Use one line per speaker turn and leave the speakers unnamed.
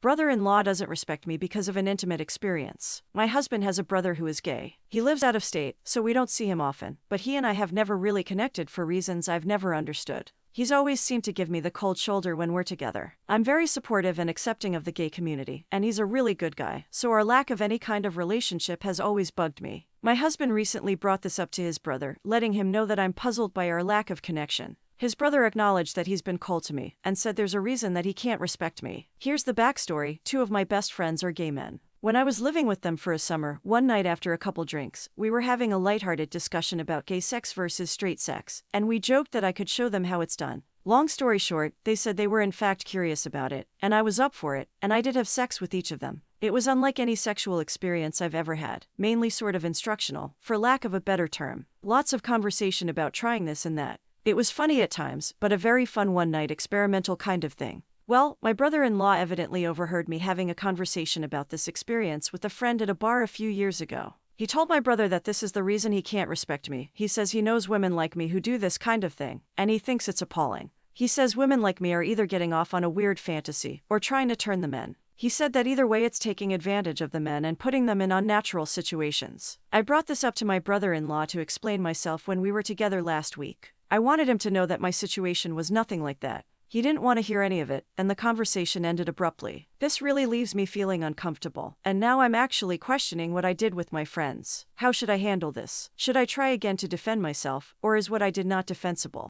Brother-in-law doesn't respect me because of an intimate experience. My husband has a brother who is gay. He lives out of state, so we don't see him often, but he and I have never really connected for reasons I've never understood. He's always seemed to give me the cold shoulder when we're together. I'm very supportive and accepting of the gay community, and he's a really good guy, so our lack of any kind of relationship has always bugged me. My husband recently brought this up to his brother, letting him know that I'm puzzled by our lack of connection. His brother acknowledged that he's been cold to me, and said there's a reason that he can't respect me. Here's the backstory: 2 of my best friends are gay men. When I was living with them for a summer, one night after a couple drinks, we were having a lighthearted discussion about gay sex versus straight sex, and we joked that I could show them how it's done. Long story short, they said they were in fact curious about it, and I was up for it, and I did have sex with each of them. It was unlike any sexual experience I've ever had, mainly sort of instructional, for lack of a better term. Lots of conversation about trying this and that. It was funny at times, but a very fun one-night experimental kind of thing. Well, my brother-in-law evidently overheard me having a conversation about this experience with a friend at a bar a few years ago. He told my brother that this is the reason he can't respect me. He says he knows women like me who do this kind of thing, and he thinks it's appalling. He says women like me are either getting off on a weird fantasy, or trying to turn the men. He said that either way it's taking advantage of the men and putting them in unnatural situations. I brought this up to my brother-in-law to explain myself when we were together last week. I wanted him to know that my situation was nothing like that. He didn't want to hear any of it, and the conversation ended abruptly. This really leaves me feeling uncomfortable, and now I'm actually questioning what I did with my friends. How should I handle this? Should I try again to defend myself, or is what I did not defensible?